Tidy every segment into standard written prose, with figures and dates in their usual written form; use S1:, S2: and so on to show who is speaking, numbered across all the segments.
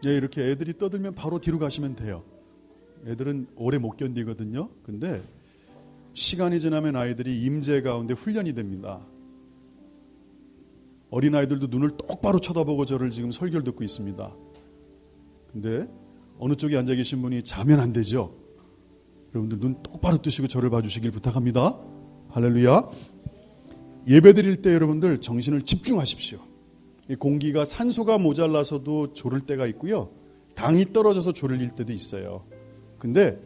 S1: 예, 이렇게 애들이 떠들면 바로 뒤로 가시면 돼요. 애들은 오래 못 견디거든요. 근데 시간이 지나면 아이들이 임재 가운데 훈련이 됩니다. 어린아이들도 눈을 똑바로 쳐다보고 저를 지금 설교를 듣고 있습니다. 근데 어느 쪽에 앉아 계신 분이 자면 안 되죠. 여러분들 눈 똑바로 뜨시고 저를 봐주시길 부탁합니다. 할렐루야. 예배 드릴 때 여러분들 정신을 집중하십시오. 이 공기가 산소가 모자라서도 졸을 때가 있고요. 당이 떨어져서 졸릴 때도 있어요. 근데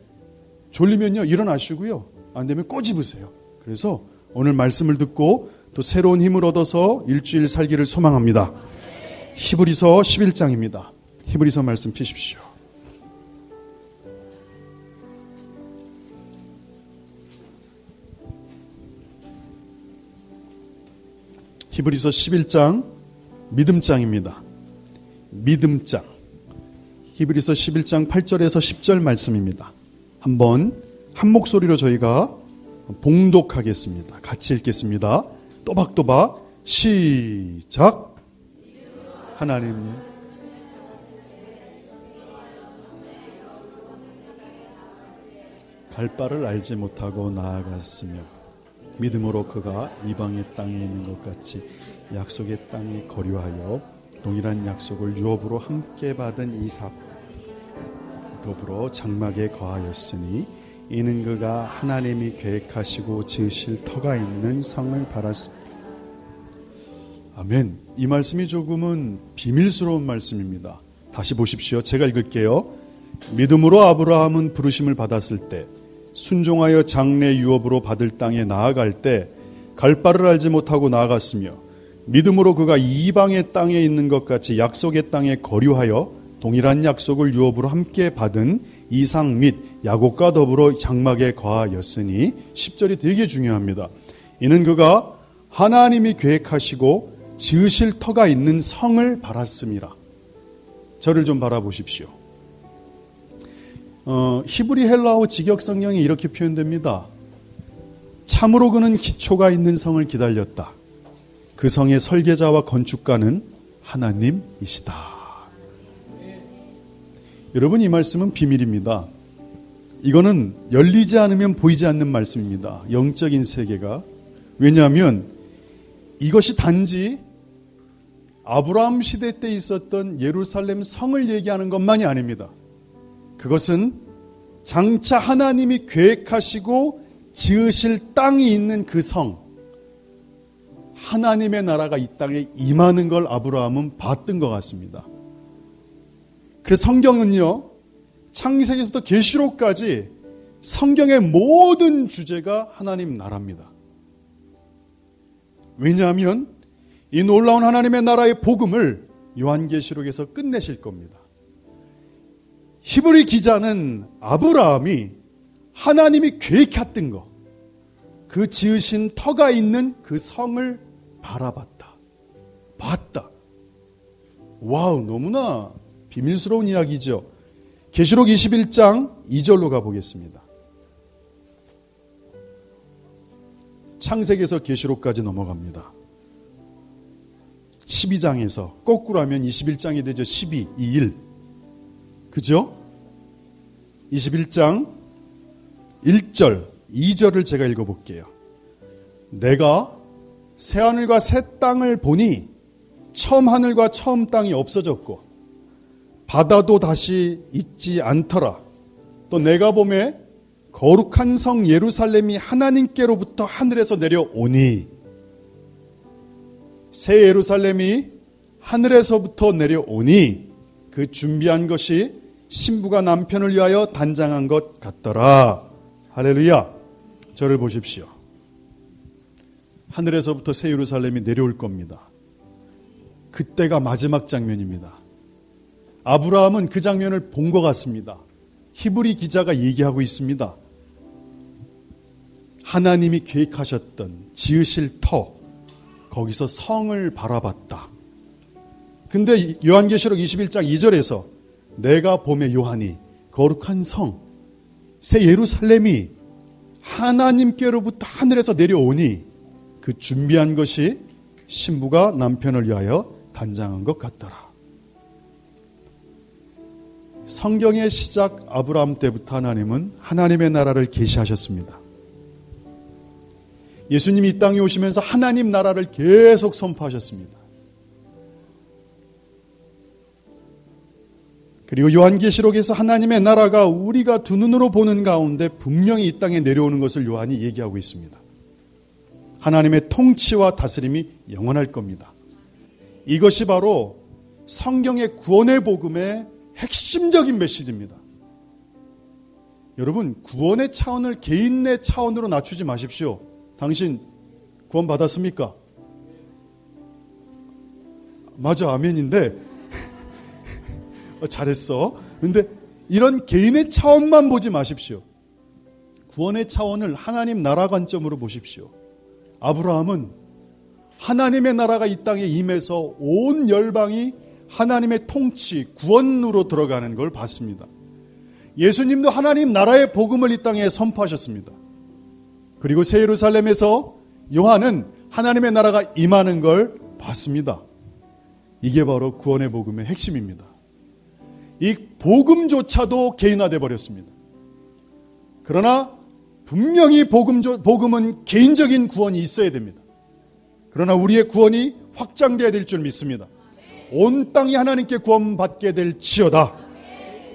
S1: 졸리면요 일어나시고요. 안 되면 꼬집으세요. 그래서 오늘 말씀을 듣고 또 새로운 힘을 얻어서 일주일 살기를 소망합니다. 히브리서 11장입니다. 히브리서 말씀 펴십시오. 히브리서 11장 믿음장입니다. 믿음장. 히브리서 11장 8절에서 10절 말씀입니다. 한번 한 목소리로 저희가 봉독하겠습니다. 같이 읽겠습니다. 또박또박 시작. 하나님 갈 바를 알지 못하고 나아갔으며 믿음으로 그가 이방의 땅에 있는 것 같이 약속의 땅에 거류하여 동일한 약속을 유업으로 함께 받은 이삭 더불어 장막에 거하였으니 이는 그가 하나님이 계획하시고 지으실 터가 있는 성을 바랐습니다. 아멘. 이 말씀이 조금은 비밀스러운 말씀입니다. 다시 보십시오. 제가 읽을게요. 믿음으로 아브라함은 부르심을 받았을 때 순종하여 장래 유업으로 받을 땅에 나아갈 때 갈 바를 알지 못하고 나아갔으며 믿음으로 그가 이방의 땅에 있는 것 같이 약속의 땅에 거류하여 동일한 약속을 유업으로 함께 받은 이삭 및 야곱과 더불어 장막에 거하였으니 10절이 되게 중요합니다. 이는 그가 하나님이 계획하시고 지으실 터가 있는 성을 바랐음이라. 저를 좀 바라보십시오. 히브리 헬라어 직역 성경이 이렇게 표현됩니다. 참으로 그는 기초가 있는 성을 기다렸다. 그 성의 설계자와 건축가는 하나님이시다. 여러분, 이 말씀은 비밀입니다. 이거는 열리지 않으면 보이지 않는 말씀입니다. 영적인 세계가. 왜냐하면 이것이 단지 아브라함 시대 때 있었던 예루살렘 성을 얘기하는 것만이 아닙니다. 그것은 장차 하나님이 계획하시고 지으실 땅이 있는 그 성, 하나님의 나라가 이 땅에 임하는 걸 아브라함은 봤던 것 같습니다. 그래서 성경은요, 창세기부터 계시록까지 성경의 모든 주제가 하나님 나라입니다. 왜냐하면 이 놀라운 하나님의 나라의 복음을 요한계시록에서 끝내실 겁니다. 히브리 기자는 아브라함이 하나님이 계획했던 것, 그 지으신 터가 있는 그 성을 바라봤다. 봤다. 와우, 너무나 비밀스러운 이야기죠. 계시록 21장 2절로 가보겠습니다. 창세기에서 계시록까지 넘어갑니다. 12장에서 거꾸로 하면 21장이 되죠. 12, 21. 그죠? 21장 1절, 2절을 제가 읽어볼게요. 내가 새하늘과 새 땅을 보니 처음 하늘과 처음 땅이 없어졌고 바다도 다시 있지 않더라. 또 내가 보매 거룩한 성 예루살렘이 하나님께로부터 하늘에서 내려오니, 새 예루살렘이 하늘에서부터 내려오니 그 준비한 것이 신부가 남편을 위하여 단장한 것 같더라. 할렐루야. 저를 보십시오. 하늘에서부터 새 예루살렘이 내려올 겁니다. 그때가 마지막 장면입니다. 아브라함은 그 장면을 본 것 같습니다. 히브리 기자가 얘기하고 있습니다. 하나님이 계획하셨던 지으실 터, 거기서 성을 바라봤다. 근데 요한계시록 21장 2절에서 내가 봄에 요한이 거룩한 성, 새 예루살렘이 하나님께로부터 하늘에서 내려오니 그 준비한 것이 신부가 남편을 위하여 단장한 것 같더라. 성경의 시작 아브라함 때부터 하나님은 하나님의 나라를 계시하셨습니다. 예수님이 이 땅에 오시면서 하나님 나라를 계속 선포하셨습니다. 그리고 요한계시록에서 하나님의 나라가 우리가 두 눈으로 보는 가운데 분명히 이 땅에 내려오는 것을 요한이 얘기하고 있습니다. 하나님의 통치와 다스림이 영원할 겁니다. 이것이 바로 성경의 구원의 복음의 핵심적인 메시지입니다. 여러분, 구원의 차원을 개인의 차원으로 낮추지 마십시오. 당신 구원 받았습니까? 맞아, 아멘인데 잘했어. 근데 이런 개인의 차원만 보지 마십시오. 구원의 차원을 하나님 나라 관점으로 보십시오. 아브라함은 하나님의 나라가 이 땅에 임해서 온 열방이 하나님의 통치, 구원으로 들어가는 걸 봤습니다. 예수님도 하나님 나라의 복음을 이 땅에 선포하셨습니다. 그리고 새 예루살렘에서 요한은 하나님의 나라가 임하는 걸 봤습니다. 이게 바로 구원의 복음의 핵심입니다. 이 복음조차도 개인화되어 버렸습니다. 그러나 분명히 복음은 개인적인 구원이 있어야 됩니다. 그러나 우리의 구원이 확장되어야 될 줄 믿습니다. 온 땅이 하나님께 구원받게 될지어다.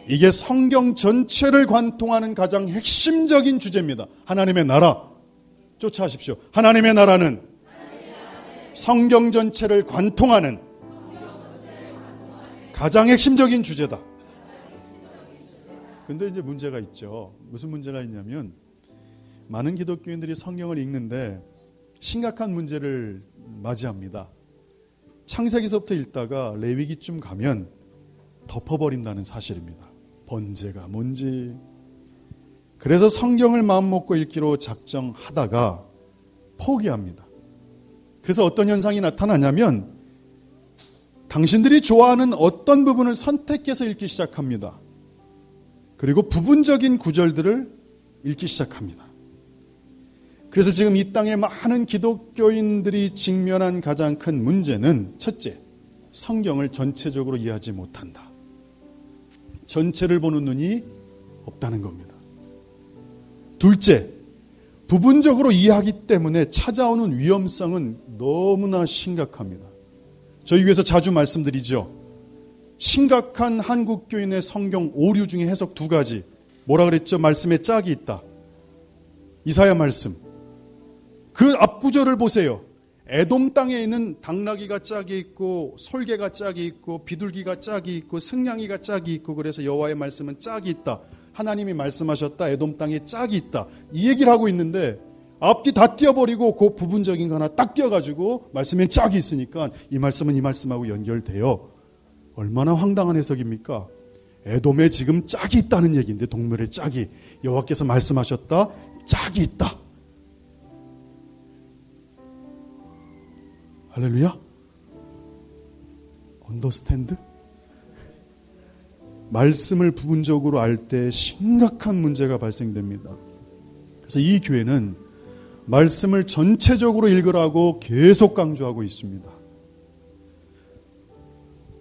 S1: 이게 성경 전체를 관통하는 가장 핵심적인 주제입니다. 하나님의 나라 쫓아하십시오. 하나님의 나라는 성경 전체를 관통하는 가장 핵심적인 주제다. 근데 이제 문제가 있죠. 무슨 문제가 있냐면 많은 기독교인들이 성경을 읽는데 심각한 문제를 맞이합니다. 창세기서부터 읽다가 레위기쯤 가면 덮어버린다는 사실입니다. 번제가 뭔지. 그래서 성경을 마음먹고 읽기로 작정하다가 포기합니다. 그래서 어떤 현상이 나타나냐면 당신들이 좋아하는 어떤 부분을 선택해서 읽기 시작합니다. 그리고 부분적인 구절들을 읽기 시작합니다. 그래서 지금 이 땅의 많은 기독교인들이 직면한 가장 큰 문제는 첫째, 성경을 전체적으로 이해하지 못한다. 전체를 보는 눈이 없다는 겁니다. 둘째, 부분적으로 이해하기 때문에 찾아오는 위험성은 너무나 심각합니다. 저희 교회에서 자주 말씀드리죠. 심각한 한국교인의 성경 오류 중에 해석 두 가지. 뭐라 그랬죠? 말씀에 짝이 있다. 이사야 말씀. 그 앞구절을 보세요. 에돔 땅에 있는 당나귀가 짝이 있고 솔개가 짝이 있고 비둘기가 짝이 있고 승냥이가 짝이 있고 그래서 여호와의 말씀은 짝이 있다. 하나님이 말씀하셨다. 에돔 땅에 짝이 있다. 이 얘기를 하고 있는데 앞뒤 다 띄어버리고 그 부분적인 거 하나 딱 띄어가지고 말씀에 짝이 있으니까 이 말씀은 이 말씀하고 연결돼요. 얼마나 황당한 해석입니까? 에돔에 지금 짝이 있다는 얘기인데 동물의 짝이 여호와께서 말씀하셨다. 짝이 있다. 할렐루야? 언더스탠드? 말씀을 부분적으로 알 때 심각한 문제가 발생됩니다. 그래서 이 교회는 말씀을 전체적으로 읽으라고 계속 강조하고 있습니다.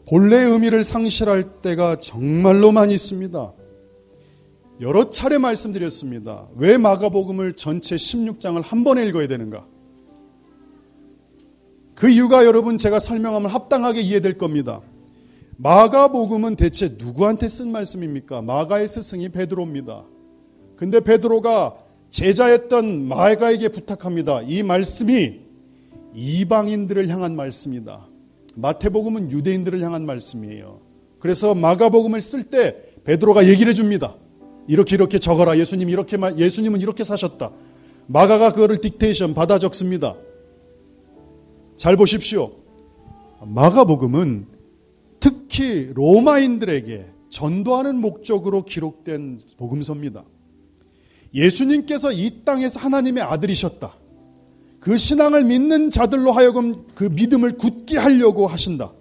S1: 본래의 의미를 상실할 때가 정말로 많이 있습니다. 여러 차례 말씀드렸습니다. 왜 마가복음을 전체 16장을 한 번에 읽어야 되는가? 그 이유가 여러분 제가 설명하면 합당하게 이해될 겁니다. 마가복음은 대체 누구한테 쓴 말씀입니까? 마가의 스승이 베드로입니다. 근데 베드로가 제자였던 마가에게 부탁합니다. 이 말씀이 이방인들을 향한 말씀이다. 마태복음은 유대인들을 향한 말씀이에요. 그래서 마가복음을 쓸 때 베드로가 얘기를 해줍니다. 이렇게 적어라. 예수님은 이렇게 사셨다. 마가가 그거를 딕테이션 받아 적습니다. 잘 보십시오. 마가복음은 특히 로마인들에게 전도하는 목적으로 기록된 복음서입니다. 예수님께서 이 땅에서 하나님의 아들이셨다. 그 신앙을 믿는 자들로 하여금 그 믿음을 굳게 하려고 하신다.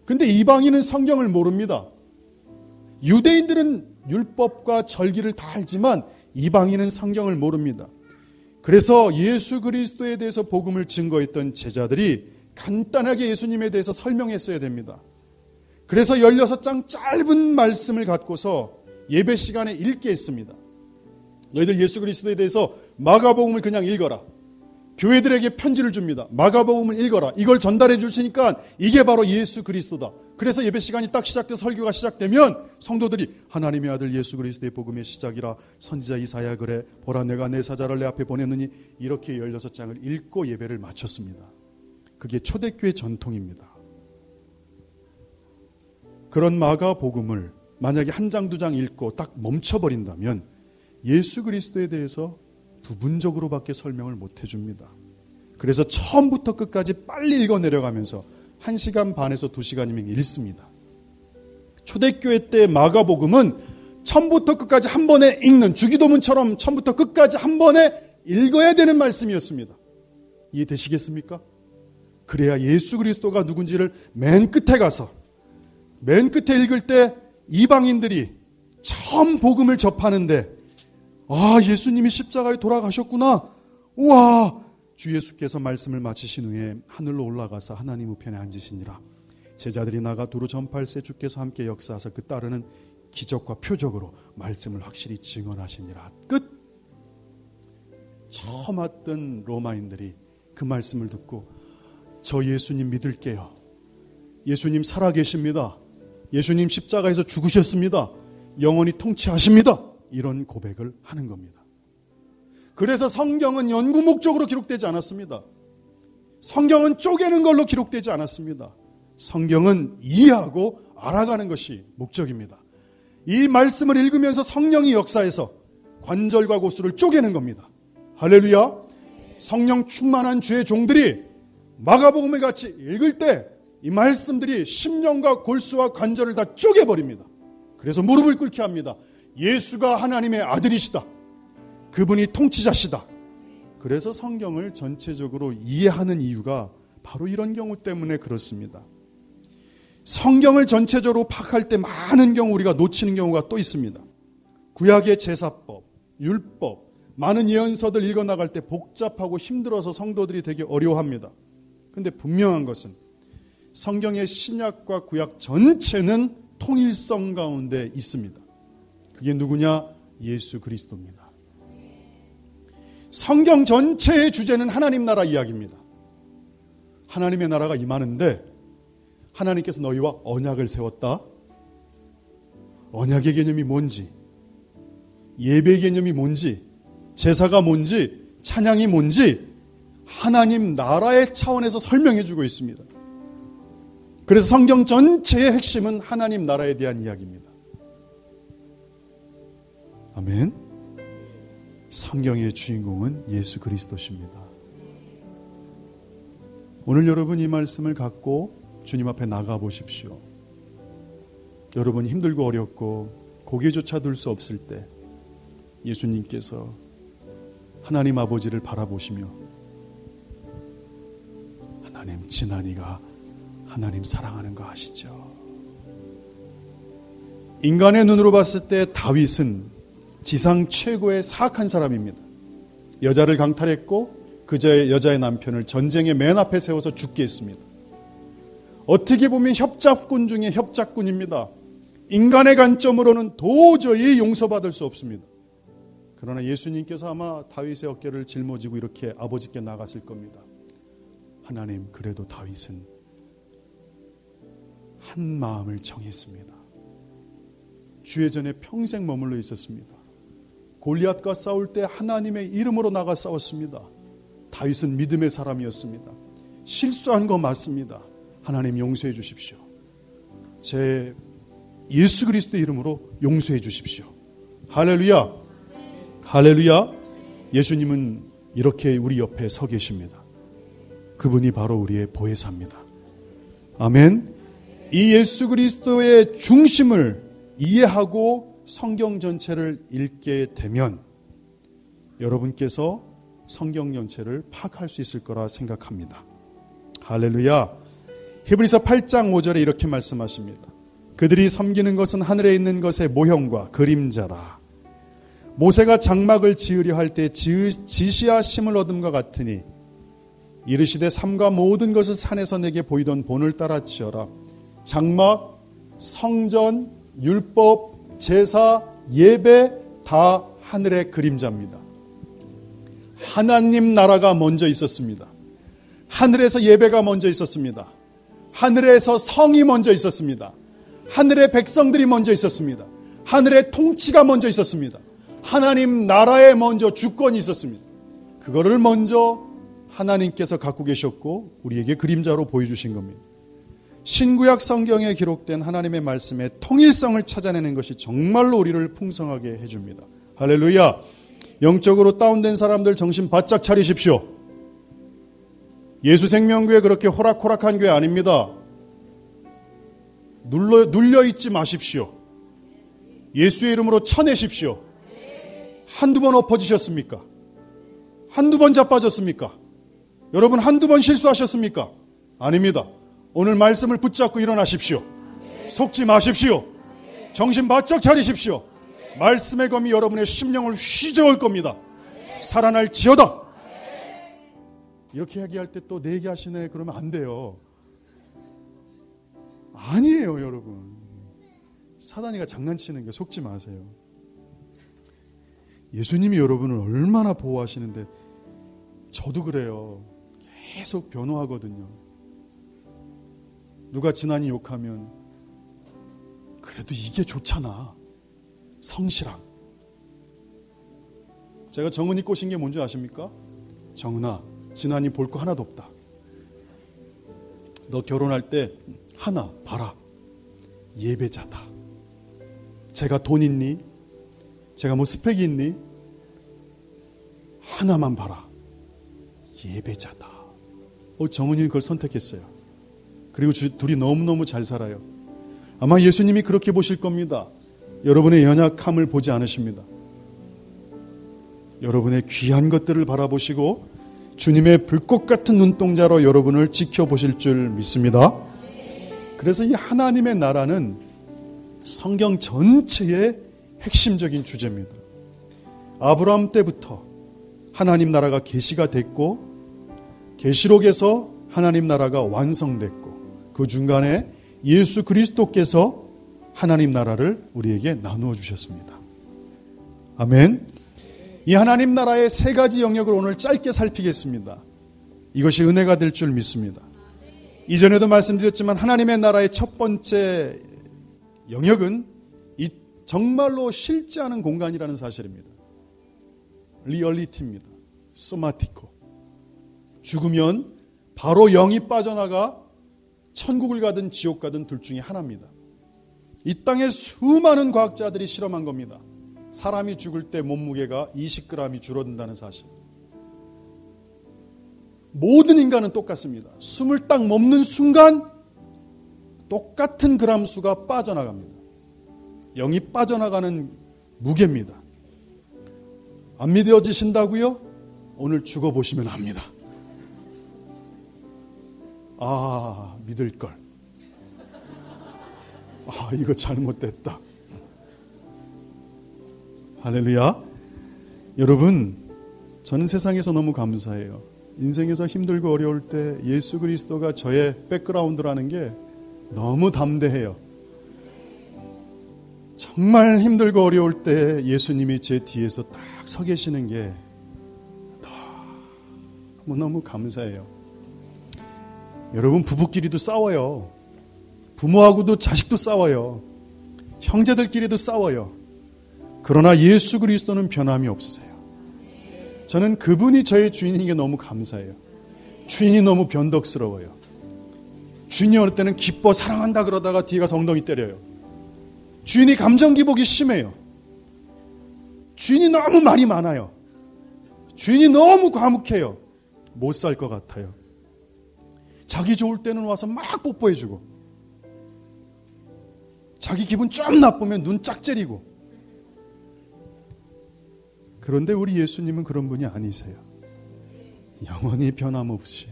S1: 근데 이방인은 성경을 모릅니다. 유대인들은 율법과 절기를 다 알지만 이방인은 성경을 모릅니다. 그래서 예수 그리스도에 대해서 복음을 증거했던 제자들이 간단하게 예수님에 대해서 설명했어야 됩니다. 그래서 16장 짧은 말씀을 갖고서 예배 시간에 읽게 했습니다. 너희들 예수 그리스도에 대해서 마가복음을 그냥 읽어라. 교회들에게 편지를 줍니다. 마가복음을 읽어라. 이걸 전달해 주시니까 이게 바로 예수 그리스도다. 그래서 예배 시간이 딱 시작돼서 설교가 시작되면 성도들이 하나님의 아들 예수 그리스도의 복음의 시작이라 선지자 이사야 그래 보라 내가 내 사자를 내 앞에 보냈느니 이렇게 16장을 읽고 예배를 마쳤습니다. 그게 초대교회 전통입니다. 그런 마가복음을 만약에 한 장, 두 장 읽고 딱 멈춰버린다면 예수 그리스도에 대해서 부분적으로밖에 설명을 못 해줍니다. 그래서 처음부터 끝까지 빨리 읽어 내려가면서 1시간 반에서 2시간이면 읽습니다. 초대교회 때 마가복음은 처음부터 끝까지 한 번에 읽는 주기도문처럼 처음부터 끝까지 한 번에 읽어야 되는 말씀이었습니다. 이해되시겠습니까? 그래야 예수 그리스도가 누군지를 맨 끝에 가서 맨 끝에 읽을 때 이방인들이 처음 복음을 접하는데 예수님이 십자가에 돌아가셨구나. 우와, 주 예수께서 말씀을 마치신 후에 하늘로 올라가서 하나님 우편에 앉으시니라. 제자들이 나가 두루 전파할세 주께서 함께 역사하사 그 따르는 기적과 표적으로 말씀을 확실히 증언하시니라. 끝. 처음 왔던 로마인들이 그 말씀을 듣고 저 예수님 믿을게요. 예수님 살아계십니다. 예수님 십자가에서 죽으셨습니다. 영원히 통치하십니다. 이런 고백을 하는 겁니다. 그래서 성경은 연구 목적으로 기록되지 않았습니다. 성경은 쪼개는 걸로 기록되지 않았습니다. 성경은 이해하고 알아가는 것이 목적입니다. 이 말씀을 읽으면서 성령이 역사해서 관절과 고수를 쪼개는 겁니다. 할렐루야. 성령 충만한 주의 종들이 마가복음을 같이 읽을 때 이 말씀들이 심령과 골수와 관절을 다 쪼개버립니다. 그래서 무릎을 꿇게 합니다. 예수가 하나님의 아들이시다. 그분이 통치자시다. 그래서 성경을 전체적으로 이해하는 이유가 바로 이런 경우 때문에 그렇습니다. 성경을 전체적으로 파악할 때 많은 경우 우리가 놓치는 경우가 또 있습니다. 구약의 제사법, 율법, 많은 예언서들 읽어나갈 때 복잡하고 힘들어서 성도들이 되게 어려워합니다. 그런데 분명한 것은 성경의 신약과 구약 전체는 통일성 가운데 있습니다. 그게 누구냐? 예수 그리스도입니다. 성경 전체의 주제는 하나님 나라 이야기입니다. 하나님의 나라가 임하는데 하나님께서 너희와 언약을 세웠다. 언약의 개념이 뭔지, 예배의 개념이 뭔지, 제사가 뭔지, 찬양이 뭔지 하나님 나라의 차원에서 설명해 주고 있습니다. 그래서 성경 전체의 핵심은 하나님 나라에 대한 이야기입니다. 아멘. 성경의 주인공은 예수 그리스도십니다. 오늘 여러분 이 말씀을 갖고 주님 앞에 나가 보십시오. 여러분 힘들고 어렵고 고개조차 들 수 없을 때 예수님께서 하나님 아버지를 바라보시며 하나님 지난이가 하나님 사랑하는 거 아시죠? 인간의 눈으로 봤을 때 다윗은 지상 최고의 사악한 사람입니다. 여자를 강탈했고 그 여자의 남편을 전쟁의 맨 앞에 세워서 죽게 했습니다. 어떻게 보면 협잡군 중에 협잡군입니다. 인간의 관점으로는 도저히 용서받을 수 없습니다. 그러나 예수님께서 아마 다윗의 어깨를 짊어지고 이렇게 아버지께 나갔을 겁니다. 하나님, 그래도 다윗은 한 마음을 정했습니다. 주의 전에 평생 머물러 있었습니다. 골리앗과 싸울 때 하나님의 이름으로 나가 싸웠습니다. 다윗은 믿음의 사람이었습니다. 실수한 거 맞습니다. 하나님 용서해 주십시오. 제 예수 그리스도의 이름으로 용서해 주십시오. 할렐루야. 할렐루야. 예수님은 이렇게 우리 옆에 서 계십니다. 그분이 바로 우리의 보혜사입니다. 아멘. 이 예수 그리스도의 중심을 이해하고 성경 전체를 읽게 되면 여러분께서 성경 전체를 파악할 수 있을 거라 생각합니다. 할렐루야. 히브리서 8장 5절에 이렇게 말씀하십니다. 그들이 섬기는 것은 하늘에 있는 것의 모형과 그림자라. 모세가 장막을 지으려 할 때 지시하심을 얻음과 같으니 이르시되 삼가 모든 것을 산에서 내게 보이던 본을 따라 지어라. 장막, 성전, 율법, 제사, 예배 다 하늘의 그림자입니다. 하나님 나라가 먼저 있었습니다. 하늘에서 예배가 먼저 있었습니다. 하늘에서 성이 먼저 있었습니다. 하늘의 백성들이 먼저 있었습니다. 하늘의 통치가 먼저 있었습니다. 하나님 나라에 먼저 주권이 있었습니다. 그거를 먼저 하나님께서 갖고 계셨고 우리에게 그림자로 보여주신 겁니다. 신구약 성경에 기록된 하나님의 말씀의 통일성을 찾아내는 것이 정말로 우리를 풍성하게 해줍니다. 할렐루야. 영적으로 다운된 사람들 정신 바짝 차리십시오. 예수생명교회 그렇게 호락호락한 교회 아닙니다. 눌려있지 마십시오. 예수의 이름으로 쳐내십시오. 한두 번 엎어지셨습니까? 한두 번 자빠졌습니까? 여러분 한두 번 실수하셨습니까? 아닙니다. 오늘 말씀을 붙잡고 일어나십시오. 속지 마십시오. 정신 바짝 차리십시오. 말씀의 검이 여러분의 심령을 휘저을 겁니다. 살아날지어다. 이렇게 얘기할 때 또 내 얘기하시네 그러면 안 돼요. 아니에요 여러분. 사단이가 장난치는 게 속지 마세요. 예수님이 여러분을 얼마나 보호하시는데 저도 그래요. 계속 변호하거든요. 누가 지난이 욕하면 그래도 이게 좋잖아. 성실함. 제가 정은이 꼬신 게 뭔지 아십니까? 정은아, 지난이 볼 거 하나도 없다. 너 결혼할 때 하나 봐라. 예배자다. 제가 돈 있니? 제가 뭐 스펙이 있니? 하나만 봐라. 예배자다. 정은이는 그걸 선택했어요. 그리고 둘이 너무너무 잘 살아요. 아마 예수님이 그렇게 보실 겁니다. 여러분의 연약함을 보지 않으십니다. 여러분의 귀한 것들을 바라보시고 주님의 불꽃 같은 눈동자로 여러분을 지켜보실 줄 믿습니다. 그래서 이 하나님의 나라는 성경 전체의 핵심적인 주제입니다. 아브라함 때부터 하나님 나라가 계시가 됐고 계시록에서 하나님 나라가 완성됐고 그 중간에 예수 그리스도께서 하나님 나라를 우리에게 나누어 주셨습니다. 아멘. 이 하나님 나라의 세 가지 영역을 오늘 짧게 살피겠습니다. 이것이 은혜가 될 줄 믿습니다. 이전에도 말씀드렸지만 하나님의 나라의 첫 번째 영역은 이 정말로 실제하는 공간이라는 사실입니다. 리얼리티입니다. 소마티코. 죽으면 바로 영이 빠져나가 천국을 가든 지옥 가든 둘 중에 하나입니다. 이 땅에 수많은 과학자들이 실험한 겁니다. 사람이 죽을 때 몸무게가 20g이 줄어든다는 사실. 모든 인간은 똑같습니다. 숨을 딱 멈는 순간 똑같은 그람 수가 빠져나갑니다. 영이 빠져나가는 무게입니다. 안 믿어지신다고요? 오늘 죽어보시면 압니다. 아, 믿을걸. 아, 이거 잘못됐다. 할렐루야. 여러분, 저는 세상에서 너무 감사해요. 인생에서 힘들고 어려울 때 예수 그리스도가 저의 백그라운드라는 게 너무 담대해요. 정말 힘들고 어려울 때 예수님이 제 뒤에서 딱 서 계시는 게 너무너무 감사해요. 여러분, 부부끼리도 싸워요. 부모하고도 자식도 싸워요. 형제들끼리도 싸워요. 그러나 예수 그리스도는 변함이 없으세요. 저는 그분이 저의 주인인 게 너무 감사해요. 주인이 너무 변덕스러워요. 주인이 어느 때는 기뻐 사랑한다 그러다가 뒤에 가서 엉덩이 때려요. 주인이 감정 기복이 심해요. 주인이 너무 말이 많아요. 주인이 너무 과묵해요. 못 살 것 같아요. 자기 좋을 때는 와서 막 뽀뽀해주고 자기 기분 좀 나쁘면 눈 짝 째리고. 그런데 우리 예수님은 그런 분이 아니세요. 영원히 변함없이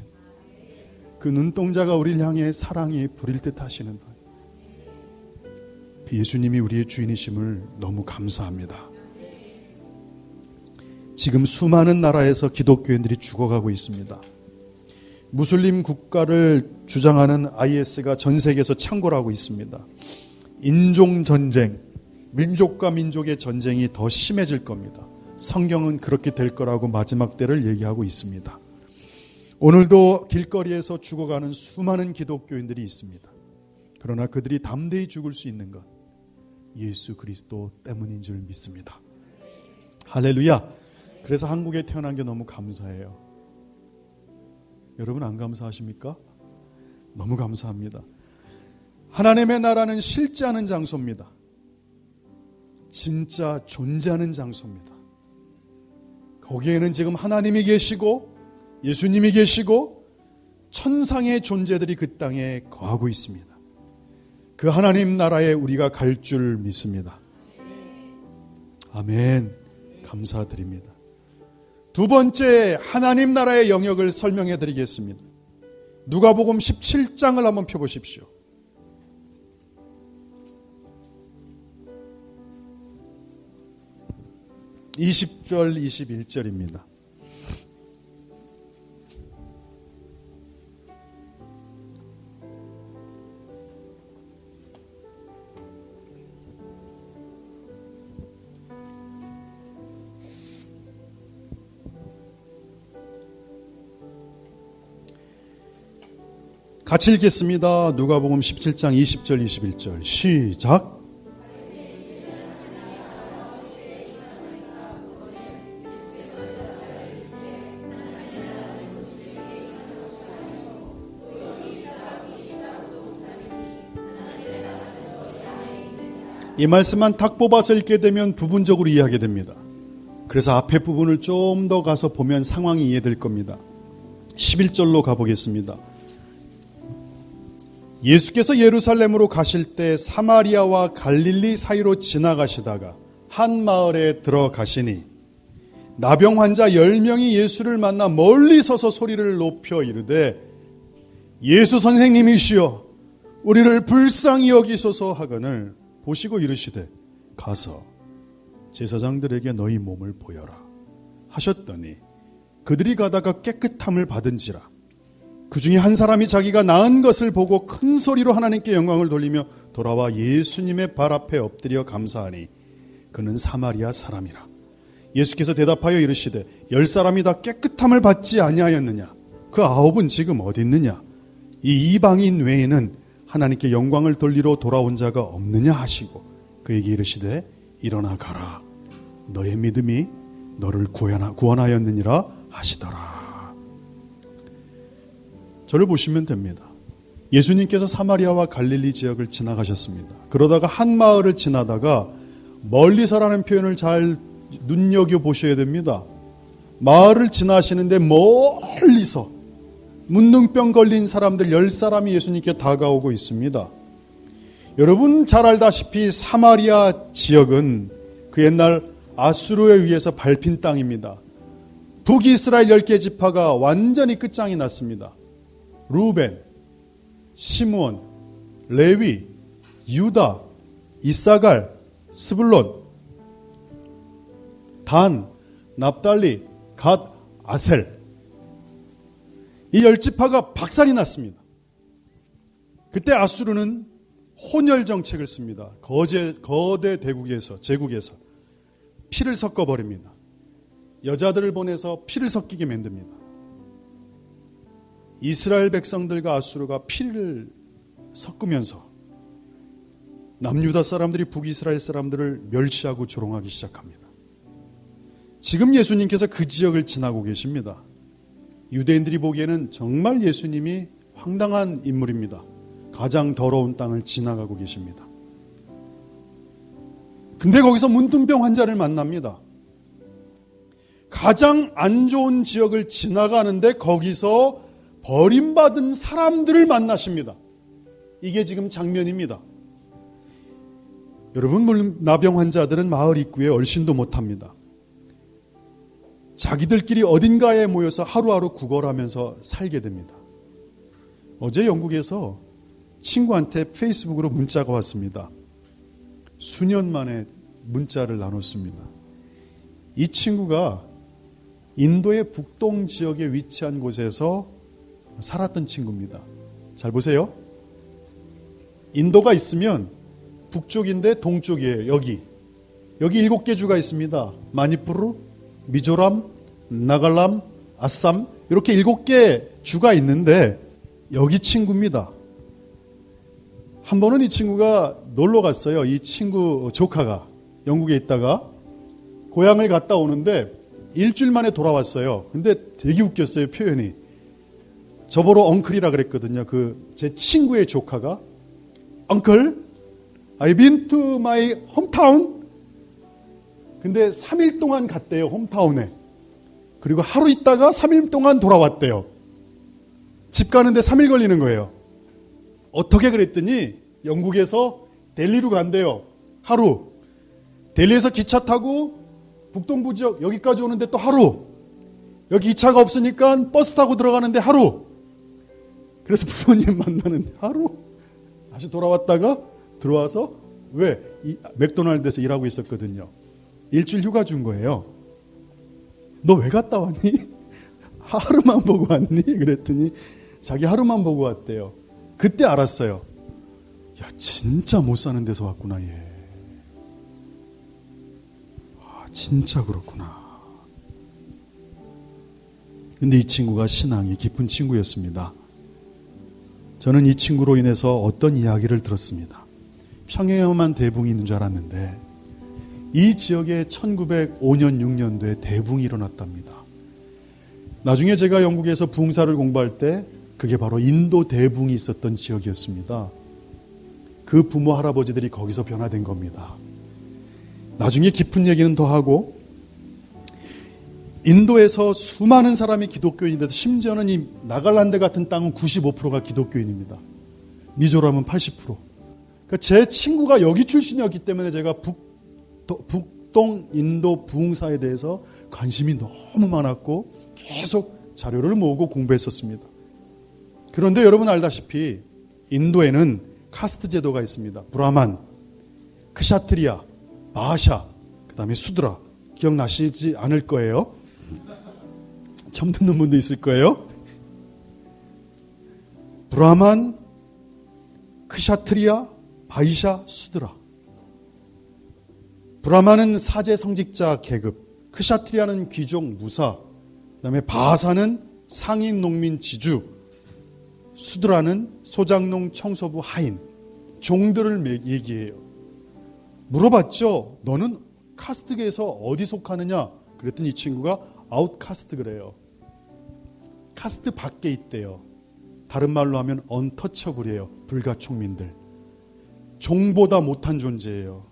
S1: 그 눈동자가 우리를 향해 사랑이 불일 듯 하시는 분. 그 예수님이 우리의 주인이심을 너무 감사합니다. 지금 수많은 나라에서 기독교인들이 죽어가고 있습니다. 무슬림 국가를 주장하는 IS가 전 세계에서 창궐하고 있습니다. 인종전쟁, 민족과 민족의 전쟁이 더 심해질 겁니다. 성경은 그렇게 될 거라고 마지막 때를 얘기하고 있습니다. 오늘도 길거리에서 죽어가는 수많은 기독교인들이 있습니다. 그러나 그들이 담대히 죽을 수 있는 것, 예수 그리스도 때문인 줄 믿습니다. 할렐루야. 그래서 한국에 태어난 게 너무 감사해요. 여러분 안 감사하십니까? 너무 감사합니다. 하나님의 나라는 실제하는 장소입니다. 진짜 존재하는 장소입니다. 거기에는 지금 하나님이 계시고 예수님이 계시고 천상의 존재들이 그 땅에 거하고 있습니다. 그 하나님 나라에 우리가 갈 줄 믿습니다. 아멘. 감사드립니다. 두 번째 하나님 나라의 영역을 설명해 드리겠습니다. 누가복음 17장을 한번 펴보십시오. 20절 21절입니다. 같이 읽겠습니다. 누가복음 17장 20절 21절 시작. 이 말씀만 탁 뽑아서 읽게 되면 부분적으로 이해하게 됩니다. 그래서 앞에 부분을 좀 더 가서 보면 상황이 이해될 겁니다. 11절로 가보겠습니다. 예수께서 예루살렘으로 가실 때 사마리아와 갈릴리 사이로 지나가시다가 한 마을에 들어가시니 나병 환자 10명이 예수를 만나 멀리 서서 소리를 높여 이르되 예수 선생님이시여 우리를 불쌍히 여기소서 하거늘 보시고 이르시되 가서 제사장들에게 너희 몸을 보여라 하셨더니 그들이 가다가 깨끗함을 받은지라. 그 중에 한 사람이 자기가 나은 것을 보고 큰 소리로 하나님께 영광을 돌리며 돌아와 예수님의 발 앞에 엎드려 감사하니 그는 사마리아 사람이라. 예수께서 대답하여 이르시되 10사람이 다 깨끗함을 받지 아니하였느냐? 그 9은 지금 어디 있느냐? 이 이방인 외에는 하나님께 영광을 돌리러 돌아온 자가 없느냐 하시고 그에게 이르시되 일어나 가라. 너의 믿음이 너를 구원하였느니라 하시더라. 저를 보시면 됩니다. 예수님께서 사마리아와 갈릴리 지역을 지나가셨습니다. 그러다가 한 마을을 지나다가 멀리서라는 표현을 잘 눈여겨보셔야 됩니다. 마을을 지나시는데 멀리서 문둥병 걸린 사람들 10사람이 예수님께 다가오고 있습니다. 여러분 잘 알다시피 사마리아 지역은 그 옛날 아수르에 의해서 밟힌 땅입니다. 북이스라엘 10개 지파가 완전히 끝장이 났습니다. 루벤, 시므온, 레위, 유다, 이사갈, 스불론, 단, 납달리, 갓, 아셀. 이 10지파가 박살이 났습니다. 그때 아수르는 혼혈 정책을 씁니다. 거대 제국에서 피를 섞어버립니다. 여자들을 보내서 피를 섞이게 만듭니다. 이스라엘 백성들과 아수르가 피를 섞으면서 남유다 사람들이 북이스라엘 사람들을 멸시하고 조롱하기 시작합니다. 지금 예수님께서 그 지역을 지나고 계십니다. 유대인들이 보기에는 정말 예수님이 황당한 인물입니다. 가장 더러운 땅을 지나가고 계십니다. 근데 거기서 문둥병 환자를 만납니다. 가장 안 좋은 지역을 지나가는데 거기서 버림받은 사람들을 만나십니다. 이게 지금 장면입니다. 여러분, 물론 나병 환자들은 마을 입구에 얼씬도 못합니다. 자기들끼리 어딘가에 모여서 하루하루 구걸하면서 살게 됩니다. 어제 영국에서 친구한테 페이스북으로 문자가 왔습니다. 수년 만에 문자를 나눴습니다. 이 친구가 인도의 북동 지역에 위치한 곳에서 살았던 친구입니다. 잘 보세요. 인도가 있으면 북쪽인데 동쪽이에요. 여기 7개 주가 있습니다. 마니푸르, 미조람, 나갈람, 아쌈 이렇게 7개 주가 있는데 여기 친구입니다. 한 번은 이 친구가 놀러 갔어요. 이 친구 조카가 영국에 있다가 고향을 갔다 오는데 일주일 만에 돌아왔어요. 근데 되게 웃겼어요. 표현이. 저보러 엉클이라 그랬거든요. 제 친구의 조카가 Uncle, I've been to my hometown. 근데 3일 동안 갔대요. 홈타운에. 그리고 하루 있다가 3일 동안 돌아왔대요. 집 가는데 3일 걸리는 거예요. 어떻게 그랬더니 영국에서 델리로 간대요. 하루. 델리에서 기차 타고 북동부 지역 여기까지 오는데 또 하루. 여기 기차가 없으니까 버스 타고 들어가는데 하루. 그래서 부모님 만나는데 하루. 다시 돌아왔다가 들어와서 왜? 맥도날드에서 일하고 있었거든요. 일주일 휴가 준 거예요. 너 왜 갔다 왔니? 하루만 보고 왔니? 그랬더니 자기 하루만 보고 왔대요. 그때 알았어요. 야, 진짜 못 사는 데서 왔구나, 얘. 아, 진짜 그렇구나. 근데 이 친구가 신앙이 깊은 친구였습니다. 저는 이 친구로 인해서 어떤 이야기를 들었습니다. 평양에만 대붕이 있는 줄 알았는데 이 지역에 1905년 6년도에 대붕이 일어났답니다. 나중에 제가 영국에서 부흥사를 공부할 때 그게 바로 인도 대붕이 있었던 지역이었습니다. 그 부모 할아버지들이 거기서 변화된 겁니다. 나중에 깊은 얘기는 더 하고 인도에서 수많은 사람이 기독교인인데도 심지어는 이 나갈란드 같은 땅은 95%가 기독교인입니다. 미조람은 80%. 그러니까 제 친구가 여기 출신이었기 때문에 제가 북동 인도 부흥사에 대해서 관심이 너무 많았고 계속 자료를 모으고 공부했었습니다. 그런데 여러분 알다시피 인도에는 카스트 제도가 있습니다. 브라만, 크샤트리아, 바샤, 그 다음에 수드라. 기억나시지 않을 거예요. 처음 듣는 분도 있을 거예요. 브라만, 크샤트리아, 바이샤, 수드라. 브라만은 사제 성직자 계급, 크샤트리아는 귀족 무사, 그 다음에 바사는 상인 농민 지주, 수드라는 소장농 청소부 하인, 종들을 얘기해요. 물어봤죠. 너는 카스트계에서 어디 속하느냐? 그랬더니 이 친구가 아웃카스트 그래요. 카스트 밖에 있대요. 다른 말로 하면 언터처블이에요. 불가촉민들. 종보다 못한 존재예요.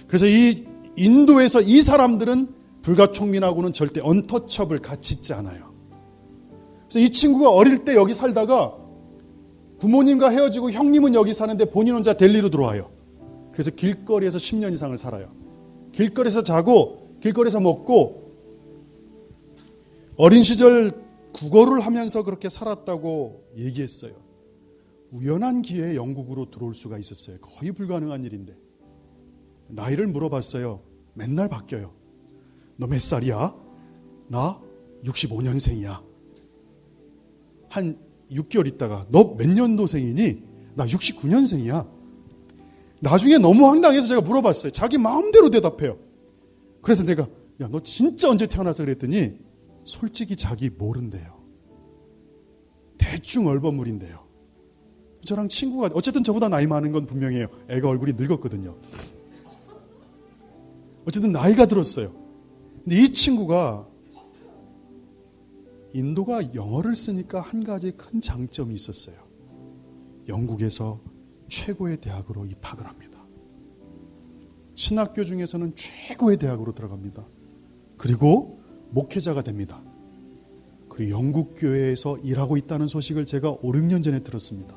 S1: 그래서 이 인도에서 이 사람들은 불가촉민하고는 절대 언터처블 같이 있지 않아요. 그래서 이 친구가 어릴 때 여기 살다가 부모님과 헤어지고 형님은 여기 사는데 본인 혼자 델리로 들어와요. 그래서 길거리에서 10년 이상을 살아요. 길거리에서 자고 길거리에서 먹고 어린 시절 국어를 하면서 그렇게 살았다고 얘기했어요. 우연한 기회에 영국으로 들어올 수가 있었어요. 거의 불가능한 일인데. 나이를 물어봤어요. 맨날 바뀌어요. 너 몇 살이야? 나 65년생이야. 한 6개월 있다가 너 몇 년도생이니? 나 69년생이야. 나중에 너무 황당해서 제가 물어봤어요. 자기 마음대로 대답해요. 그래서 내가 야, 너 진짜 언제 태어나서 그랬더니 솔직히 자기 모른대요. 대충 얼버무린대요. 저랑 친구가 어쨌든 저보다 나이 많은 건 분명해요. 애가 얼굴이 늙었거든요. 어쨌든 나이가 들었어요. 근데 이 친구가 인도가 영어를 쓰니까 한 가지 큰 장점이 있었어요. 영국에서 최고의 대학으로 입학을 합니다. 신학교 중에서는 최고의 대학으로 들어갑니다. 그리고 목회자가 됩니다. 그리고 영국 교회에서 일하고 있다는 소식을 제가 5, 6년 전에 들었습니다.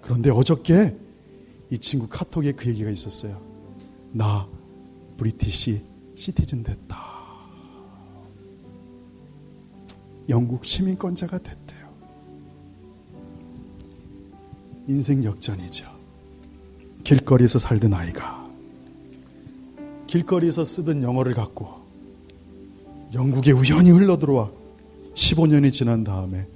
S1: 그런데 어저께 이 친구 카톡에 그 얘기가 있었어요. 나 브리티시 시티즌 됐다. 영국 시민권자가 됐대요. 인생 역전이죠. 길거리에서 살던 아이가 길거리에서 쓰던 영어를 갖고 영국에 우연히 흘러들어와 15년이 지난 다음에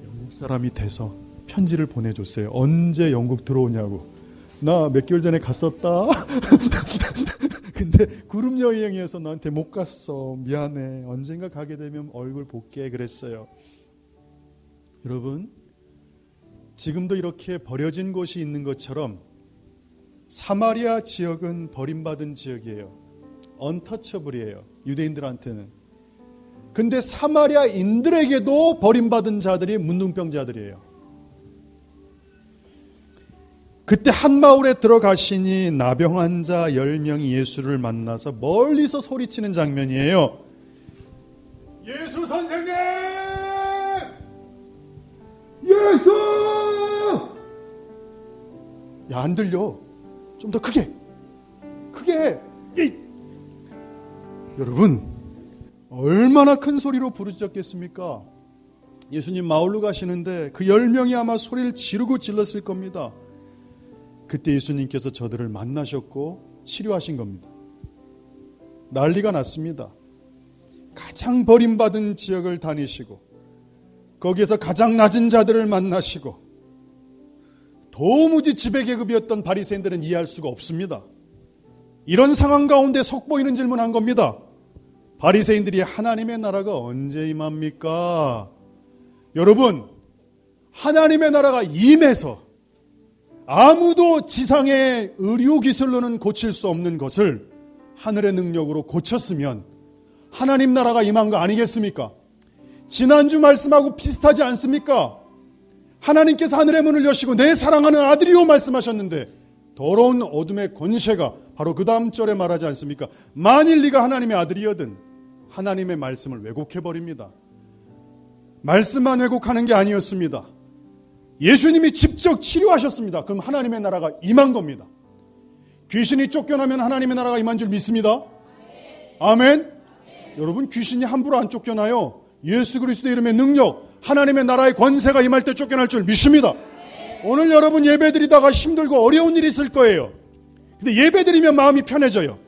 S1: 영국 사람이 돼서 편지를 보내줬어요. 언제 영국 들어오냐고. 나 몇 개월 전에 갔었다. 근데 그룹 여행에서 나한테 못 갔어. 미안해. 언젠가 가게 되면 얼굴 볼게. 그랬어요. 여러분, 지금도 이렇게 버려진 곳이 있는 것처럼 사마리아 지역은 버림받은 지역이에요. 언터처블이에요. 유대인들한테는. 근데 사마리아인들에게도 버림받은 자들이 문둥병자들이에요. 그때 한 마을에 들어가시니 나병 자 10명이 예수를 만나서 멀리서 소리치는 장면이에요. 예수 선생님! 예수! 야, 안 들려. 좀 더 크게. 크게. 여러분, 얼마나 큰 소리로 부르짖었겠습니까? 예수님 마을로 가시는데 그 10명이 아마 소리를 지르고 질렀을 겁니다. 그때 예수님께서 저들을 만나셨고 치료하신 겁니다. 난리가 났습니다. 가장 버림받은 지역을 다니시고 거기에서 가장 낮은 자들을 만나시고 도무지 지배계급이었던 바리새인들은 이해할 수가 없습니다. 이런 상황 가운데 속보이는 질문한 겁니다. 바리새인들이 하나님의 나라가 언제 임합니까? 여러분, 하나님의 나라가 임해서 아무도 지상의 의료기술로는 고칠 수 없는 것을 하늘의 능력으로 고쳤으면 하나님 나라가 임한 거 아니겠습니까? 지난주 말씀하고 비슷하지 않습니까? 하나님께서 하늘의 문을 여시고 내 사랑하는 아들이요 말씀하셨는데 더러운 어둠의 권세가 바로 그 다음 절에 말하지 않습니까? 만일 네가 하나님의 아들이거든 하나님의 말씀을 왜곡해버립니다. 말씀만 왜곡하는 게 아니었습니다. 예수님이 직접 치료하셨습니다. 그럼 하나님의 나라가 임한 겁니다. 귀신이 쫓겨나면 하나님의 나라가 임한 줄 믿습니다. 아멘. 여러분, 귀신이 함부로 안 쫓겨나요. 예수 그리스도의 이름의 능력, 하나님의 나라의 권세가 임할 때 쫓겨날 줄 믿습니다. 오늘 여러분 예배드리다가 힘들고 어려운 일이 있을 거예요. 근데 예배드리면 마음이 편해져요.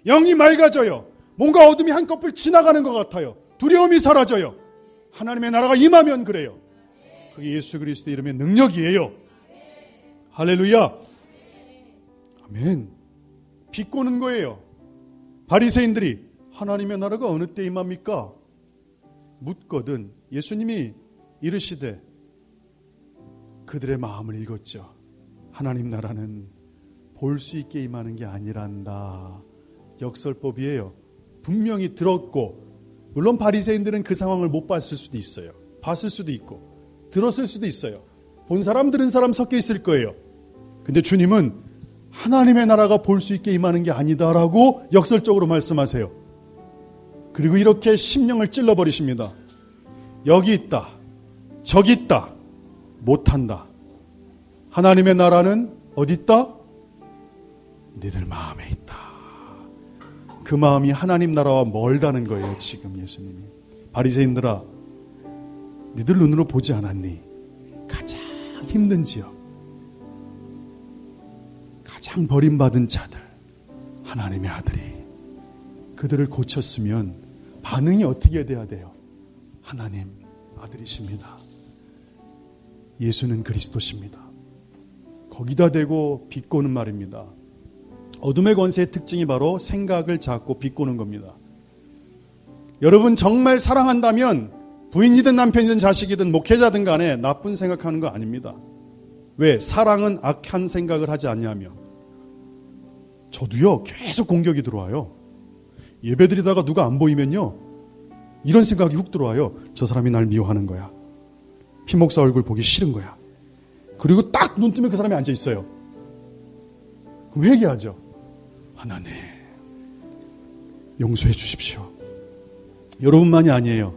S1: 영이 맑아져요. 뭔가 어둠이 한꺼풀 지나가는 것 같아요. 두려움이 사라져요. 하나님의 나라가 임하면 그래요. 그게 예수 그리스도의 이름의 능력이에요. 할렐루야. 아멘. 비꼬는 거예요. 바리새인들이 하나님의 나라가 어느 때 임합니까? 묻거든 예수님이 이르시되 그들의 마음을 읽었죠. 하나님 나라는 볼 수 있게 임하는 게 아니란다. 역설법이에요. 분명히 들었고, 물론 바리새인들은 그 상황을 못 봤을 수도 있어요. 봤을 수도 있고 들었을 수도 있어요. 본 사람 들은 사람 섞여 있을 거예요. 근데 주님은 하나님의 나라가 볼 수 있게 임하는 게 아니다라고 역설적으로 말씀하세요. 그리고 이렇게 심령을 찔러버리십니다. 여기 있다, 저기 있다, 못한다. 하나님의 나라는 어디 있다? 너희들 마음에 있다. 그 마음이 하나님 나라와 멀다는 거예요. 지금 예수님이 바리새인들아, 너희들 눈으로 보지 않았니? 가장 힘든 지역, 가장 버림받은 자들, 하나님의 아들이 그들을 고쳤으면 반응이 어떻게 돼야 돼요? 하나님 아들이십니다. 예수는 그리스도십니다. 거기다 대고 비꼬는 말입니다. 어둠의 권세의 특징이 바로 생각을 잡고 비꼬는 겁니다. 여러분, 정말 사랑한다면 부인이든 남편이든 자식이든 목회자든 간에 나쁜 생각하는 거 아닙니다. 왜? 사랑은 악한 생각을 하지 않냐며. 저도요, 계속 공격이 들어와요. 예배드리다가 누가 안 보이면요, 이런 생각이 훅 들어와요. 저 사람이 날 미워하는 거야. 피목사 얼굴 보기 싫은 거야. 그리고 딱 눈 뜨면 그 사람이 앉아 있어요. 그럼 회개하죠. 하나님 용서해 주십시오. 여러분만이 아니에요.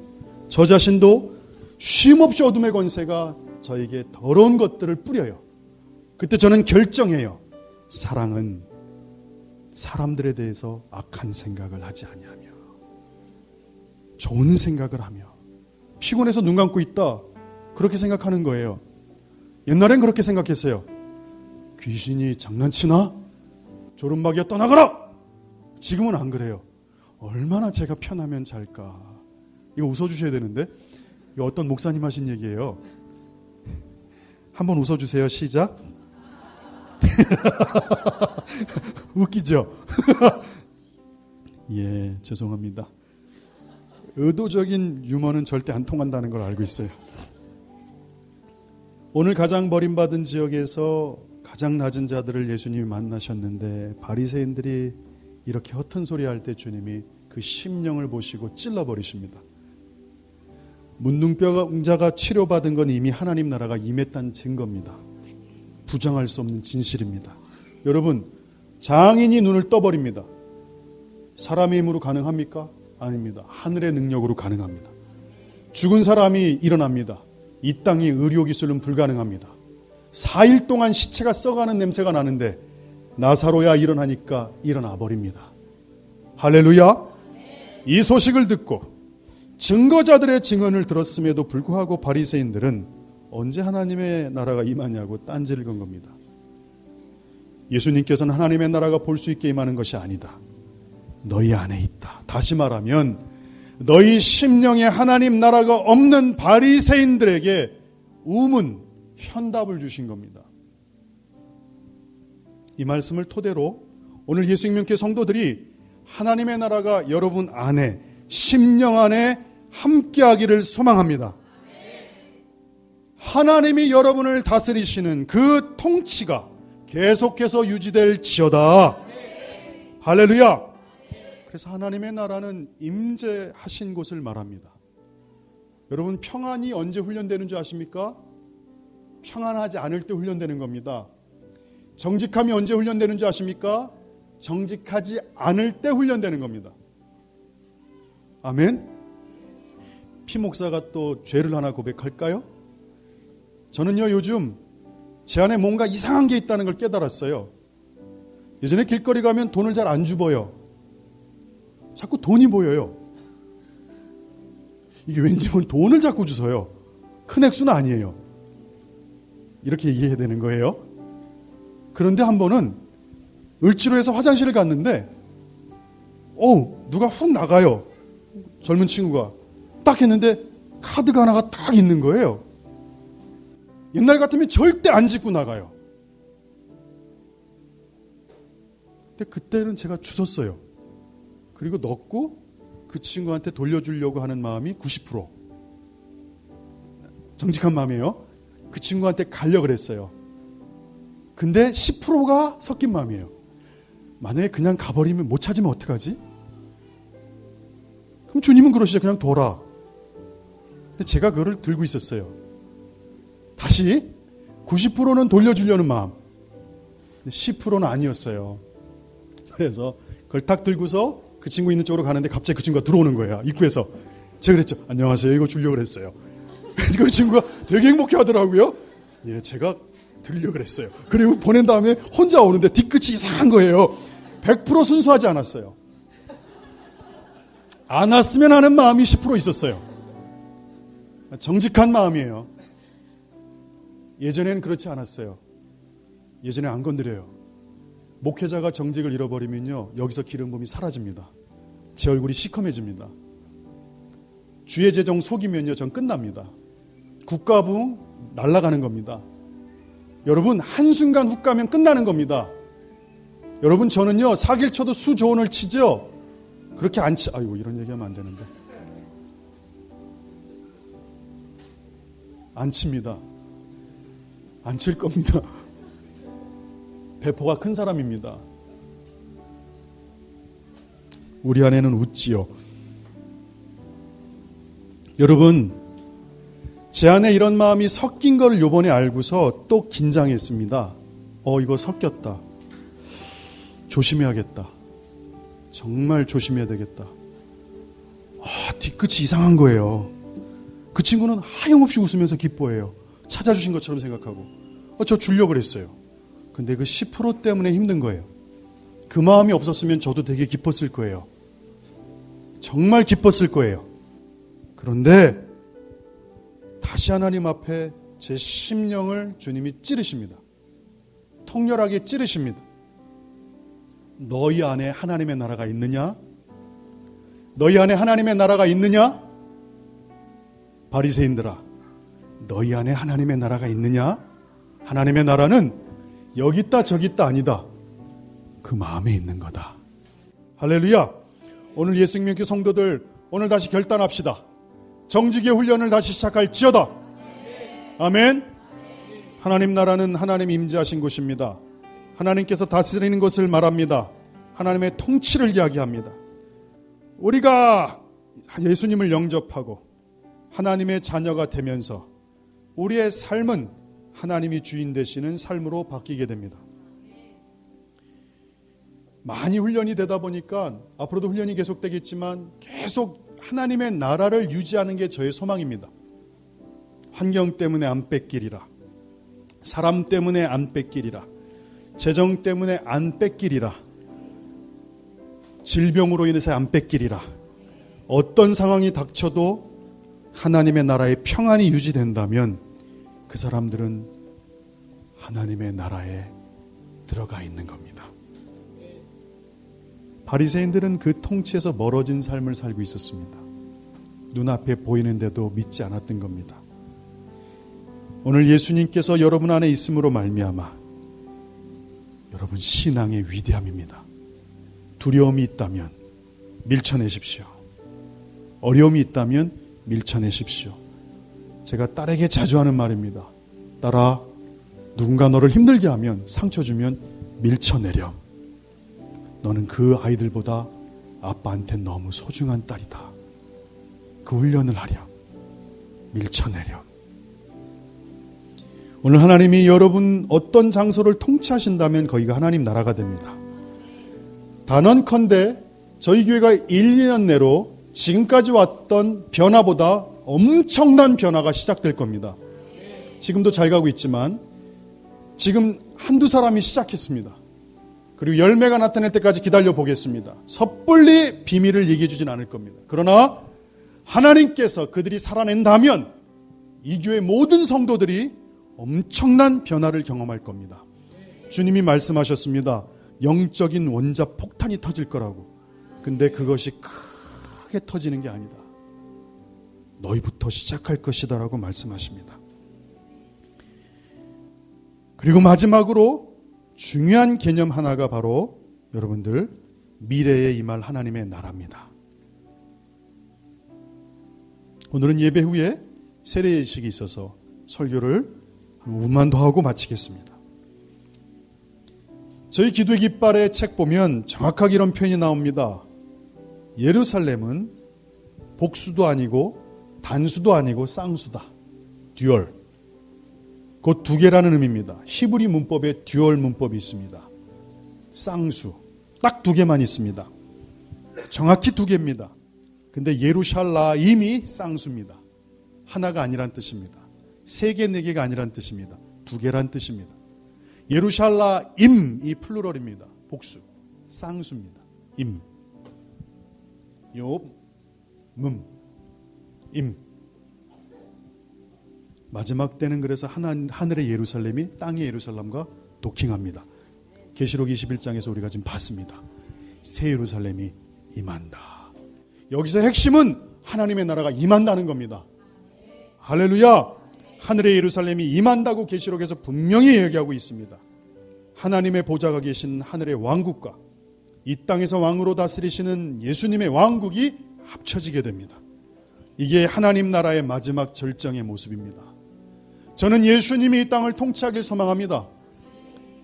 S1: 저 자신도 쉼없이 어둠의 권세가 저에게 더러운 것들을 뿌려요. 그때 저는 결정해요. 사랑은 사람들에 대해서 악한 생각을 하지 아니하며 좋은 생각을 하며, 피곤해서 눈 감고 있다, 그렇게 생각하는 거예요. 옛날엔 그렇게 생각했어요. 귀신이 장난치나? 조름박이야 떠나가라! 지금은 안 그래요. 얼마나 제가 편하면 잘까. 이거 웃어주셔야 되는데, 이거 어떤 목사님 하신 얘기예요. 한번 웃어주세요. 시작. 웃기죠? 예, 죄송합니다. 의도적인 유머는 절대 안 통한다는 걸 알고 있어요. 오늘 가장 버림받은 지역에서 가장 낮은 자들을 예수님이 만나셨는데 바리새인들이 이렇게 허튼 소리 할 때 주님이 그 심령을 보시고 찔러버리십니다. 문둥병자가 치료받은 건 이미 하나님 나라가 임했다는 증거입니다. 부정할 수 없는 진실입니다. 여러분, 장인이 눈을 떠버립니다. 사람의 힘으로 가능합니까? 아닙니다. 하늘의 능력으로 가능합니다. 죽은 사람이 일어납니다. 이 땅의 의료기술은 불가능합니다. 4일 동안 시체가 썩어가는 냄새가 나는데 나사로야 일어나니까 일어나 버립니다. 할렐루야. 이 소식을 듣고 증거자들의 증언을 들었음에도 불구하고 바리새인들은 언제 하나님의 나라가 임하냐고 딴지를 건 겁니다. 예수님께서는 하나님의 나라가 볼 수 있게 임하는 것이 아니다. 너희 안에 있다. 다시 말하면 너희 심령에 하나님 나라가 없는 바리새인들에게 우문, 현답을 주신 겁니다. 이 말씀을 토대로 오늘 예수님께 성도들이 하나님의 나라가 여러분 안에, 심령 안에 함께하기를 소망합니다. 하나님이 여러분을 다스리시는 그 통치가 계속해서 유지될지어다. 할렐루야. 그래서 하나님의 나라는 임재하신 곳을 말합니다. 여러분, 평안이 언제 훈련되는 줄 아십니까? 평안하지 않을 때 훈련되는 겁니다. 정직함이 언제 훈련되는 줄 아십니까? 정직하지 않을 때 훈련되는 겁니다. 아멘. 피 목사가 또 죄를 하나 고백할까요? 저는요, 요즘 제 안에 뭔가 이상한 게 있다는 걸 깨달았어요. 예전에 길거리 가면 돈을 잘 안 주어요. 자꾸 돈이 보여요. 이게 왠지 돈을 자꾸 주서요. 큰 액수는 아니에요. 이렇게 이해해야 되는 거예요. 그런데 한 번은 을지로에서 화장실을 갔는데 누가 훅 나가요. 젊은 친구가 딱 했는데 카드가 하나가 딱 있는 거예요. 옛날 같으면 절대 안 짚고 나가요. 근데 그때는 제가 주웠어요. 그리고 넣고 그 친구한테 돌려주려고 하는 마음이 90%. 정직한 마음이에요. 그 친구한테 가려고 그랬어요. 근데 10%가 섞인 마음이에요. 만약에 그냥 가버리면 못 찾으면 어떡하지? 그럼 주님은 그러시죠. 그냥 둬라. 근데 제가 그거를 들고 있었어요. 다시 90%는 돌려주려는 마음. 10%는 아니었어요. 그래서 그걸 딱 들고서 그 친구 있는 쪽으로 가는데 갑자기 그 친구가 들어오는 거예요. 입구에서. 제가 그랬죠. 안녕하세요. 이거 주려고 그랬어요. 그 친구가 되게 행복해 하더라고요. 예, 제가 드리려고 그랬어요. 그리고 보낸 다음에 혼자 오는데 뒤끝이 이상한 거예요. 100% 순수하지 않았어요. 안 왔으면 하는 마음이 10% 있었어요. 정직한 마음이에요. 예전에는 그렇지 않았어요. 예전에 안 건드려요. 목회자가 정직을 잃어버리면요, 여기서 기름 부음이 사라집니다. 제 얼굴이 시커매집니다. 주의 재정 속이면요, 전 끝납니다. 국가부흥 날아가는 겁니다. 여러분, 한순간 훅 가면 끝나는 겁니다. 여러분, 저는요, 사기를 쳐도 수조원을 치죠. 그렇게 안 치. 아이고, 이런 얘기하면 안 되는데. 안 칩니다. 안 칠 겁니다. 배포가 큰 사람입니다. 우리 안에는 웃지요. 여러분, 제 안에 이런 마음이 섞인 걸 요번에 알고서 또 긴장했습니다. 이거 섞였다. 조심해야겠다. 정말 조심해야 되겠다. 뒤끝이 이상한 거예요. 그 친구는 하염없이 웃으면서 기뻐해요. 찾아주신 것처럼 생각하고. 저 주려고 그랬어요. 근데 그 10% 때문에 힘든 거예요. 그 마음이 없었으면 저도 되게 기뻤을 거예요. 정말 기뻤을 거예요. 그런데 다시 하나님 앞에 제 심령을 주님이 찌르십니다. 통렬하게 찌르십니다. 너희 안에 하나님의 나라가 있느냐? 너희 안에 하나님의 나라가 있느냐? 바리새인들아, 너희 안에 하나님의 나라가 있느냐? 하나님의 나라는 여기 있다 저기 있다 아니다. 그 마음에 있는 거다. 할렐루야. 오늘 예수님께 성도들 오늘 다시 결단합시다. 정직의 훈련을 다시 시작할지어다. 아멘. 하나님 나라는 하나님 임재하신 곳입니다. 하나님께서 다스리는 것을 말합니다. 하나님의 통치를 이야기합니다. 우리가 예수님을 영접하고 하나님의 자녀가 되면서 우리의 삶은 하나님이 주인 되시는 삶으로 바뀌게 됩니다. 많이 훈련이 되다 보니까 앞으로도 훈련이 계속되겠지만 계속 하나님의 나라를 유지하는 게 저의 소망입니다. 환경 때문에 안 뺏기리라. 사람 때문에 안 뺏기리라. 재정 때문에 안 뺏기리라. 질병으로 인해서 안 뺏기리라. 어떤 상황이 닥쳐도 하나님의 나라의 평안이 유지된다면 그 사람들은 하나님의 나라에 들어가 있는 겁니다. 바리새인들은 그 통치에서 멀어진 삶을 살고 있었습니다. 눈앞에 보이는데도 믿지 않았던 겁니다. 오늘 예수님께서 여러분 안에 있음으로 말미암아 여러분 신앙의 위대함입니다. 두려움이 있다면 밀쳐내십시오. 어려움이 있다면 밀쳐내십시오. 제가 딸에게 자주 하는 말입니다. 딸아, 누군가 너를 힘들게 하면 상처 주면 밀쳐내렴. 너는 그 아이들보다 아빠한테 너무 소중한 딸이다. 그 훈련을 하렴. 밀쳐내렴. 오늘 하나님이 여러분 어떤 장소를 통치하신다면 거기가 하나님 나라가 됩니다. 단언컨대 저희 교회가 1, 2년 내로 지금까지 왔던 변화보다 엄청난 변화가 시작될 겁니다. 지금도 잘 가고 있지만 지금 한두 사람이 시작했습니다. 그리고 열매가 나타날 때까지 기다려 보겠습니다. 섣불리 비밀을 얘기해 주진 않을 겁니다. 그러나 하나님께서 그들이 살아낸다면 이 교회 모든 성도들이 엄청난 변화를 경험할 겁니다. 주님이 말씀하셨습니다. 영적인 원자 폭탄이 터질 거라고. 근데 그것이 크게 터지는 게 아니다. 너희부터 시작할 것이다 라고 말씀하십니다. 그리고 마지막으로 중요한 개념 하나가 바로 여러분들 미래에 임할 하나님의 나라입니다. 오늘은 예배 후에 세례식이 있어서 설교를 한 5분만 더 하고 마치겠습니다. 저희 기도의 깃발의 책 보면 정확하게 이런 표현이 나옵니다. 예루살렘은 복수도 아니고 단수도 아니고 쌍수다. 듀얼. 곧 두 개라는 의미입니다. 히브리 문법에 듀얼 문법이 있습니다. 쌍수. 딱 두 개만 있습니다. 정확히 두 개입니다. 근데 예루샬라임이 쌍수입니다. 하나가 아니란 뜻입니다. 세 개, 네 개가 아니란 뜻입니다. 두 개란 뜻입니다. 예루샬라임이 플루럴입니다. 복수. 쌍수입니다. 임. 요, 임. 마지막 때는 그래서 하늘의 예루살렘이 땅의 예루살렘과 도킹합니다. 계시록 21장에서 우리가 지금 봤습니다. 새 예루살렘이 임한다. 여기서 핵심은 하나님의 나라가 임한다는 겁니다. 할렐루야. 하늘의 예루살렘이 임한다고 계시록에서 분명히 얘기하고 있습니다. 하나님의 보좌가 계신 하늘의 왕국과 이 땅에서 왕으로 다스리시는 예수님의 왕국이 합쳐지게 됩니다. 이게 하나님 나라의 마지막 절정의 모습입니다. 저는 예수님이 이 땅을 통치하길 소망합니다.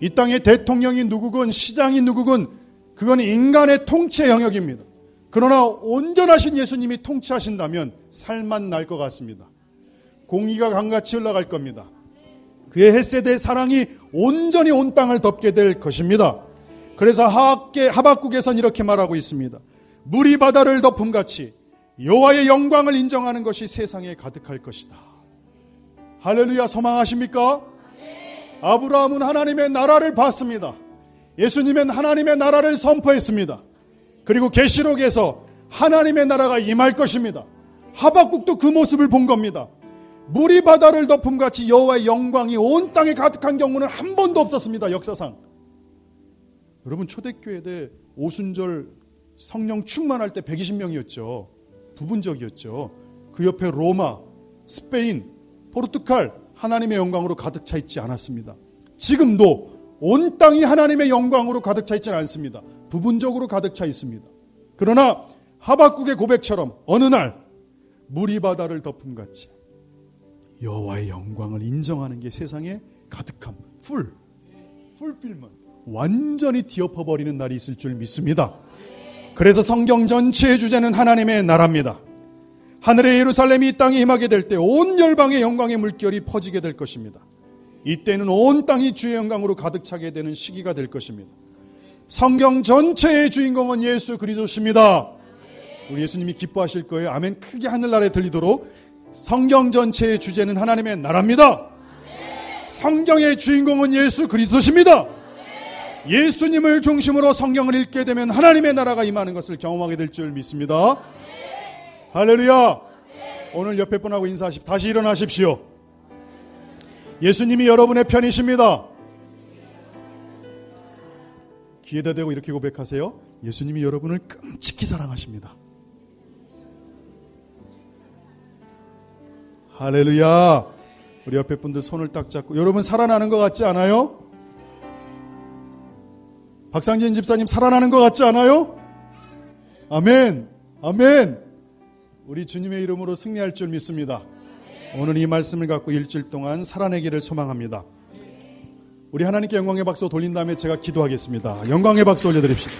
S1: 이 땅의 대통령이 누구건 시장이 누구건 그건 인간의 통치의 영역입니다. 그러나 온전하신 예수님이 통치하신다면 살만 날 것 같습니다. 공의가 강같이 흘러갈 겁니다. 그의 헤세드의 사랑이 온전히 온 땅을 덮게 될 것입니다. 그래서 하박국에선 이렇게 말하고 있습니다. 물이 바다를 덮음같이 여호와의 영광을 인정하는 것이 세상에 가득할 것이다. 할렐루야. 소망하십니까? 아브라함은 하나님의 나라를 봤습니다. 예수님은 하나님의 나라를 선포했습니다. 그리고 계시록에서 하나님의 나라가 임할 것입니다. 하박국도 그 모습을 본 겁니다. 물이 바다를 덮음같이 여호와의 영광이 온 땅에 가득한 경우는 한 번도 없었습니다. 역사상. 여러분 초대교회 때 오순절 성령 충만할 때 120명이었죠. 부분적이었죠. 그 옆에 로마, 스페인, 포르투갈 하나님의 영광으로 가득 차 있지 않았습니다. 지금도 온 땅이 하나님의 영광으로 가득 차 있지는 않습니다. 부분적으로 가득 차 있습니다. 그러나 하박국의 고백처럼 어느 날 물이 바다를 덮음같이 여호와의 영광을 인정하는 게 세상에 가득함, 풀필만 완전히 뒤엎어버리는 날이 있을 줄 믿습니다. 그래서 성경 전체의 주제는 하나님의 나라입니다. 하늘의 예루살렘이 이 땅에 임하게 될 때 온 열방의 영광의 물결이 퍼지게 될 것입니다. 이때는 온 땅이 주의 영광으로 가득 차게 되는 시기가 될 것입니다. 성경 전체의 주인공은 예수 그리스도십니다. 우리 예수님이 기뻐하실 거예요. 아멘. 크게 하늘나라에 들리도록. 성경 전체의 주제는 하나님의 나라입니다. 성경의 주인공은 예수 그리스도십니다. 예수님을 중심으로 성경을 읽게 되면 하나님의 나라가 임하는 것을 경험하게 될 줄 믿습니다. 할렐루야. 오늘 옆에 분하고 인사하십시오. 다시 일어나십시오. 예수님이 여러분의 편이십니다. 귀에다 대고 이렇게 고백하세요. 예수님이 여러분을 끔찍히 사랑하십니다. 할렐루야. 우리 옆에 분들 손을 딱 잡고, 여러분 살아나는 것 같지 않아요? 박상진 집사님 살아나는 것 같지 않아요? 아멘. 아멘. 우리 주님의 이름으로 승리할 줄 믿습니다. 오늘 이 말씀을 갖고 일주일 동안 살아내기를 소망합니다. 우리 하나님께 영광의 박수 돌린 다음에 제가 기도하겠습니다. 영광의 박수 올려드립시다.